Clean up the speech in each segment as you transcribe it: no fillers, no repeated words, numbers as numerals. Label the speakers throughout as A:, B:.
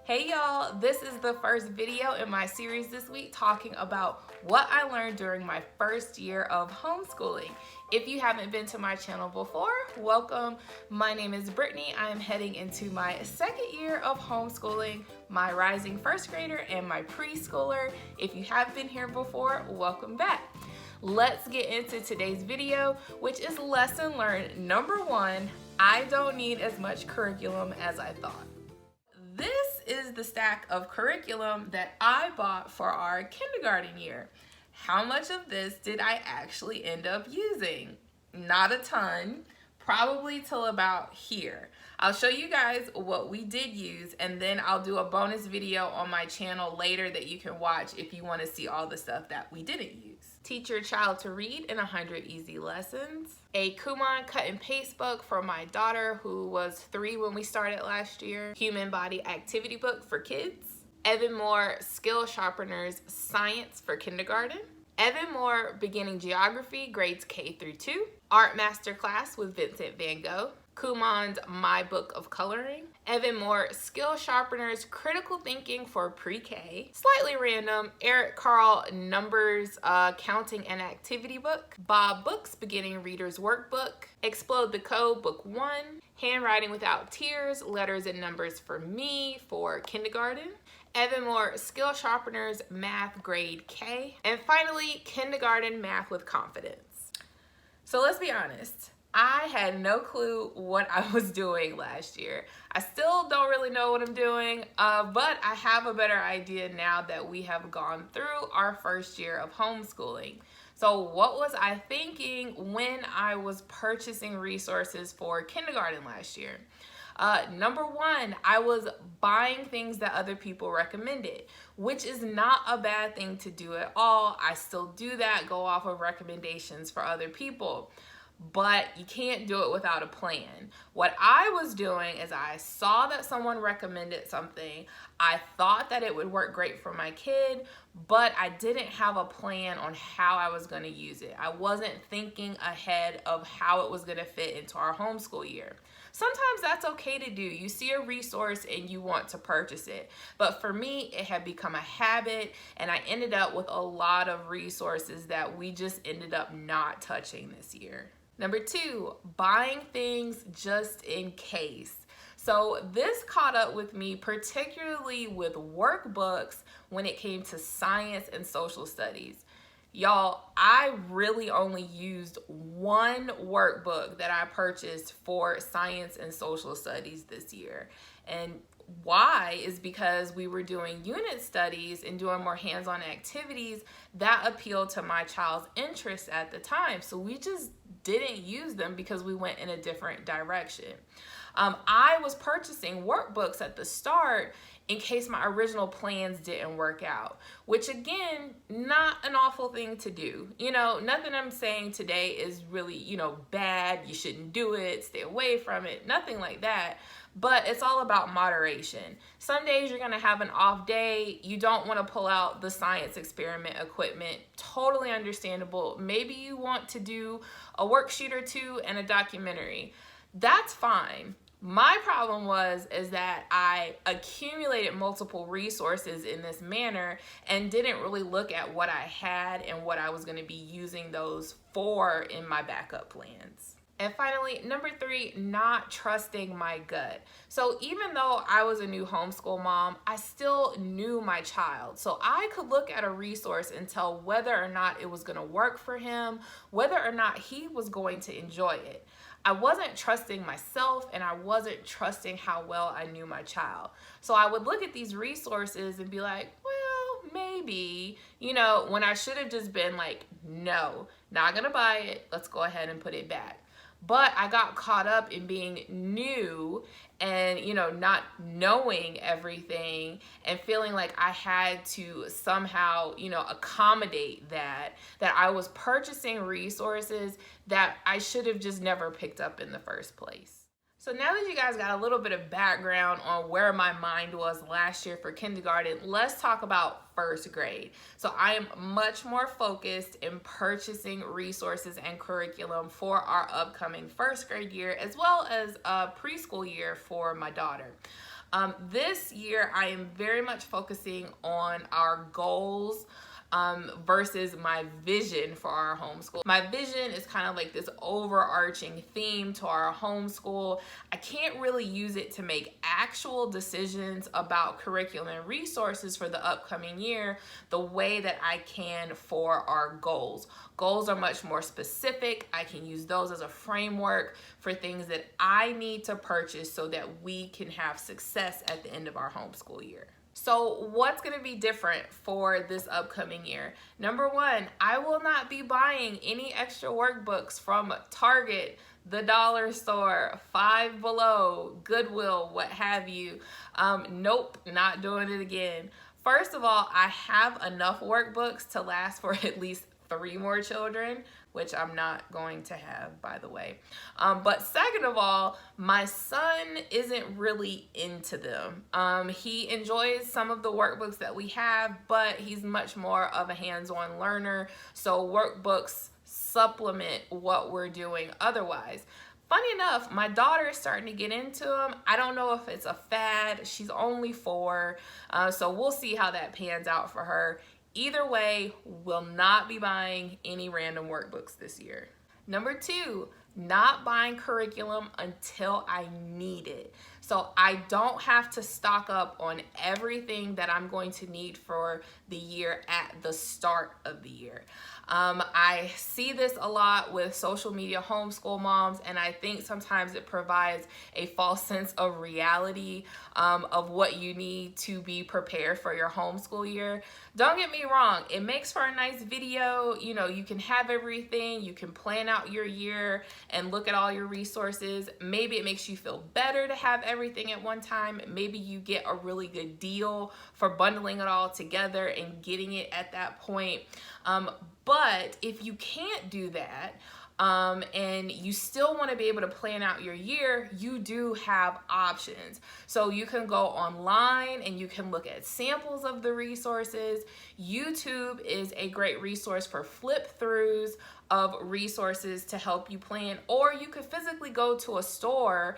A: Hey y'all, this is the first video in my series this week talking about what I learned during my first year of homeschooling. If you haven't been to my channel before, welcome. My name is Brittany. I am heading into my second year of homeschooling, my rising first grader and my preschooler. If you have been here before, welcome back. Let's get into today's video, which is lesson learned number 1. I don't need as much curriculum as I thought. This is the stack of curriculum that I bought for our kindergarten year. How much of this did I actually end up using? Not a ton, probably till about here. I'll show you guys what we did use, and then I'll do a bonus video on my channel later that you can watch if you want to see all the stuff that we didn't use. Teach your child to read in 100 easy lessons. A Kumon cut and paste book for my daughter, who was 3 when we started last year. Human body activity book for kids. Evan Moore Skill Sharpeners Science for kindergarten. Evan Moore Beginning Geography, grades K through 2. Art Masterclass with Vincent Van Gogh. Kumon's My Book of Coloring. Evan Moore Skill Sharpeners Critical Thinking for Pre-K. Slightly random, Eric Carle Numbers Counting and Activity Book. Bob Books Beginning Reader's Workbook. Explode the Code Book 1. Handwriting Without Tears, Letters and Numbers for Me for kindergarten. Evan Moore Skill Sharpeners Math Grade K. And finally, Kindergarten Math with Confidence. So let's be honest. I had no clue what I was doing last year. I still don't really know what I'm doing, but I have a better idea now that we have gone through our first year of homeschooling. So what was I thinking when I was purchasing resources for kindergarten last year? Number 1, I was buying things that other people recommended, which is not a bad thing to do at all. I still do that, go off of recommendations for other people. But you can't do it without a plan. What I was doing is I saw that someone recommended something. I thought that it would work great for my kid, but I didn't have a plan on how I was going to use it. I wasn't thinking ahead of how it was going to fit into our homeschool year. Sometimes that's okay to do. You see a resource and you want to purchase it. But for me, it had become a habit, and I ended up with a lot of resources that we just ended up not touching this year. Number 2, buying things just in case. So this caught up with me, particularly with workbooks when it came to science and social studies. Y'all, I really only used one workbook that I purchased for science and social studies this year. And why is because we were doing unit studies and doing more hands-on activities that appealed to my child's interests at the time. So we just didn't use them because we went in a different direction. I was purchasing workbooks at the start in case my original plans didn't work out, which again, not an awful thing to do. You know, nothing I'm saying today is really, bad. You shouldn't do it, stay away from it, nothing like that. But it's all about moderation. Some days you're gonna have an off day. You don't wanna pull out the science experiment equipment. Totally understandable. Maybe you want to do a worksheet or 2 and a documentary. That's fine. My problem is that I accumulated multiple resources in this manner and didn't really look at what I had and what I was going to be using those for in my backup plans. And finally, number 3, not trusting my gut. So even though I was a new homeschool mom, I still knew my child. So I could look at a resource and tell whether or not it was going to work for him, whether or not he was going to enjoy it. I wasn't trusting myself, and I wasn't trusting how well I knew my child. So I would look at these resources and be like, well, maybe, when I should have just been like, no, not gonna buy it. Let's go ahead and put it back. But I got caught up in being new and, not knowing everything and feeling like I had to somehow, accommodate that I was purchasing resources that I should have just never picked up in the first place. So now that you guys got a little bit of background on where my mind was last year for kindergarten, let's talk about first grade. So I am much more focused in purchasing resources and curriculum for our upcoming first grade year, as well as a preschool year for my daughter. This year, I am very much focusing on our goals versus my vision for our homeschool. My vision is kind of like this overarching theme to our homeschool. I can't really use it to make actual decisions about curriculum and resources for the upcoming year the way that I can for our goals. Goals are much more specific. I can use those as a framework for things that I need to purchase so that we can have success at the end of our homeschool year. So what's going to be different for this upcoming year? Number one, I will not be buying any extra workbooks from Target, the dollar store, Five Below, Goodwill, what have you. Nope, not doing it again. First of all, I have enough workbooks to last for at least 3 more children, which I'm not going to have, by the way. But second of all, my son isn't really into them. He enjoys some of the workbooks that we have, but he's much more of a hands-on learner, so workbooks supplement what we're doing otherwise. Funny enough, my daughter is starting to get into them. I don't know if it's a fad. She's only 4, so we'll see how that pans out for her. Either way, will not be buying any random workbooks this year. Number 2, not buying curriculum until I need it. So I don't have to stock up on everything that I'm going to need for the year at the start of the year. I see this a lot with social media homeschool moms, and I think sometimes it provides a false sense of reality of what you need to be prepared for your homeschool year. Don't get me wrong, it makes for a nice video. You know, you can have everything, you can plan out your year and look at all your resources. Maybe it makes you feel better to have everything at one time. Maybe you get a really good deal for bundling it all together and getting it at that point. But if you can't do that, and you still want to be able to plan out your year, you do have options. So you can go online and you can look at samples of the resources. YouTube is a great resource for flip throughs of resources to help you plan, or you could physically go to a store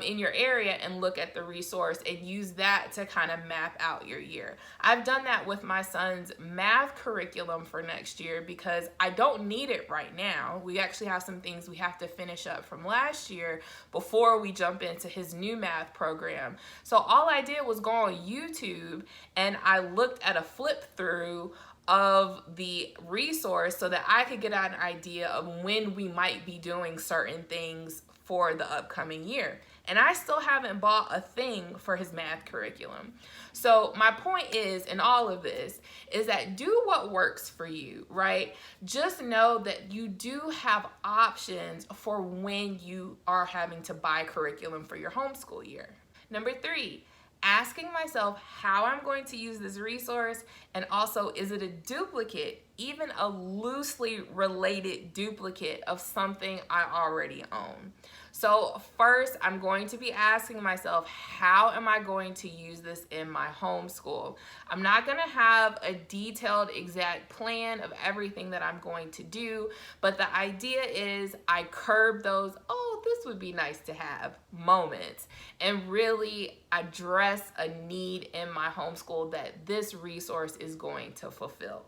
A: in your area and look at the resource and use that to kind of map out your year. I've done that with my son's math curriculum for next year because I don't need it right now. We actually have some things we have to finish up from last year before we jump into his new math program. So all I did was go on YouTube and I looked at a flip through of the resource so that I could get an idea of when we might be doing certain things for the upcoming year. And I still haven't bought a thing for his math curriculum. So my point is, in all of this, is that do what works for you, right? Just know that you do have options for when you are having to buy curriculum for your homeschool year. Number 3, asking myself how I'm going to use this resource, and also, is it a duplicate, even a loosely related duplicate of something I already own? So first, I'm going to be asking myself, how am I going to use this in my homeschool? I'm not going to have a detailed exact plan of everything that I'm going to do, but the idea is I curb those, oh, this would be nice to have moments, and really address a need in my homeschool that this resource is going to fulfill.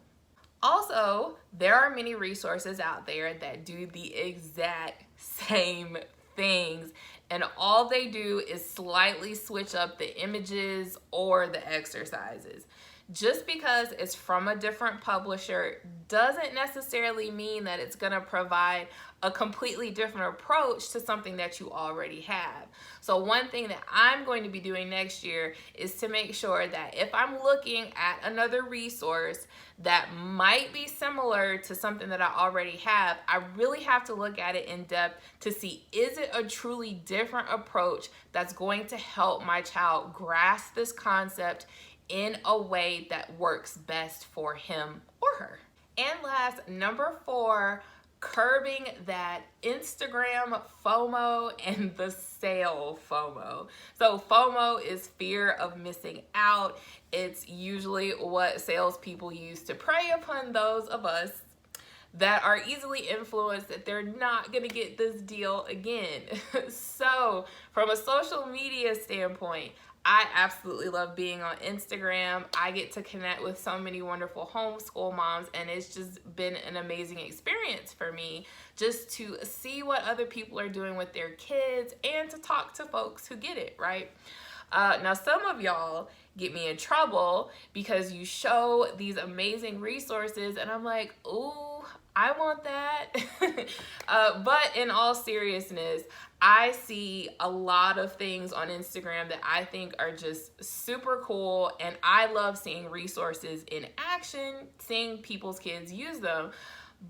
A: Also, there are many resources out there that do the exact same things, and all they do is slightly switch up the images or the exercises. Just because it's from a different publisher doesn't necessarily mean that it's going to provide a completely different approach to something that you already have. So one thing that I'm going to be doing next year is to make sure that if I'm looking at another resource that might be similar to something that I already have, I really have to look at it in depth to see, is it a truly different approach that's going to help my child grasp this concept in a way that works best for him or her. And last, number 4, curbing that Instagram FOMO and the sale FOMO. So FOMO is fear of missing out. It's usually what salespeople use to prey upon those of us that are easily influenced that they're not gonna get this deal again. So from a social media standpoint, I absolutely love being on Instagram. I get to connect with so many wonderful homeschool moms, and it's just been an amazing experience for me just to see what other people are doing with their kids and to talk to folks who get it, right? Now, some of y'all get me in trouble because you show these amazing resources, and I'm like, ooh, I want that. But in all seriousness, I see a lot of things on Instagram that I think are just super cool, and I love seeing resources in action, seeing people's kids use them.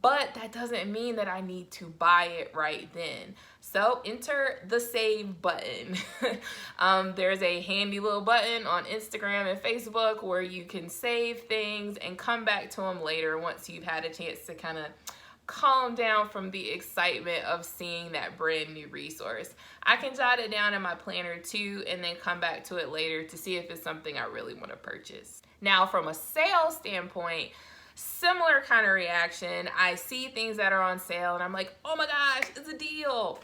A: But that doesn't mean that I need to buy it right then. So enter the save button. There's a handy little button on Instagram and Facebook where you can save things and come back to them later once you've had a chance to kind of calm down from the excitement of seeing that brand new resource. I can jot it down in my planner too and then come back to it later to see if it's something I really want to purchase. Now, from a sales standpoint, similar kind of reaction. I see things that are on sale and I'm like, oh my gosh, it's a deal.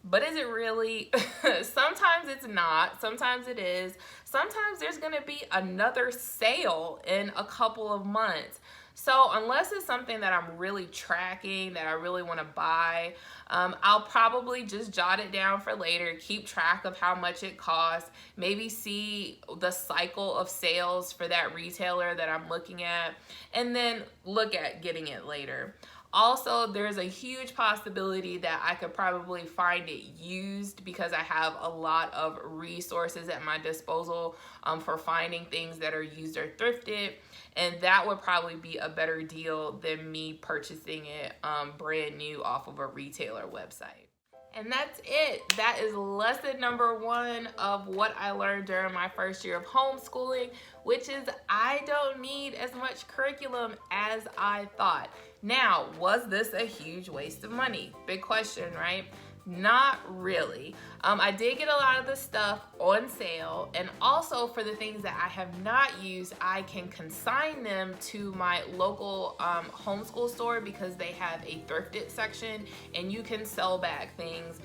A: But is it really? Sometimes it's not. Sometimes it is. Sometimes there's going to be another sale in a couple of months. So unless it's something that I'm really tracking, that I really want to buy, I'll probably just jot it down for later, keep track of how much it costs, maybe see the cycle of sales for that retailer that I'm looking at, and then look at getting it later. Also, there's a huge possibility that I could probably find it used because I have a lot of resources at my disposal for finding things that are used or thrifted, and that would probably be a better deal than me purchasing it brand new off of a retailer website. And that's it. That is lesson number 1 of what I learned during my first year of homeschooling, which is I don't need as much curriculum as I thought. Now, was this a huge waste of money? Big question, right? Not really. I did get a lot of the stuff on sale, and also for the things that I have not used, I can consign them to my local homeschool store because they have a thrifted section and you can sell back things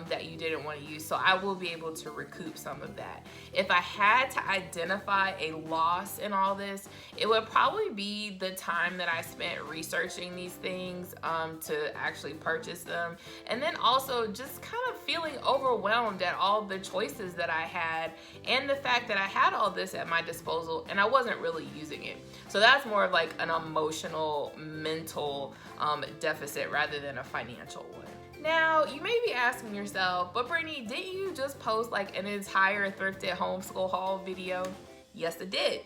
A: that you didn't want to use. So I will be able to recoup some of that. If I had to identify a loss in all this, it would probably be the time that I spent researching these things to actually purchase them, and then also just kind of feeling overwhelmed at all the choices that I had and the fact that I had all this at my disposal and I wasn't really using it. So that's more of like an emotional, mental deficit rather than a financial one. Now, you may be asking yourself, but Brittany, didn't you just post like an entire thrifted homeschool haul video? Yes, I did.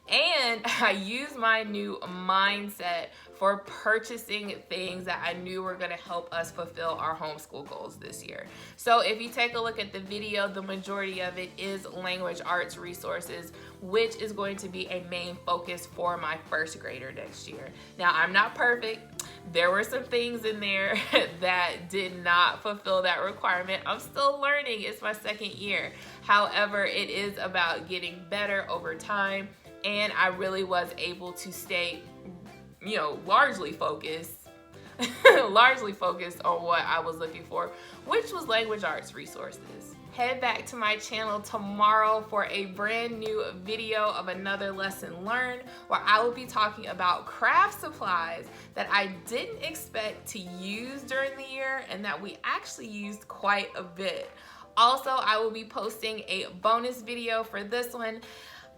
A: And I used my new mindset for purchasing things that I knew were going to help us fulfill our homeschool goals this year. So if you take a look at the video, the majority of it is language arts resources, which is going to be a main focus for my first grader next year. Now, I'm not perfect. There were some things in there that did not fulfill that requirement. I'm still learning. It's my second year. However, it is about getting better over time. And I really was able to stay, largely focused on what I was looking for, which was language arts resources. Head back to my channel tomorrow for a brand new video of another lesson learned, where I will be talking about craft supplies that I didn't expect to use during the year and that we actually used quite a bit. Also, I will be posting a bonus video for this one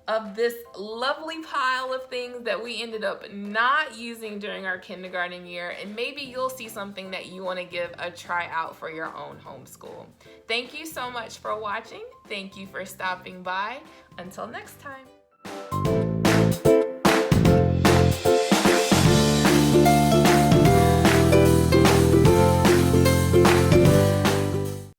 A: of this lovely pile of things that we ended up not using during our kindergarten year, and maybe you'll see something that you want to give a try out for your own homeschool. Thank you so much for watching. Thank you for stopping by. Until next time.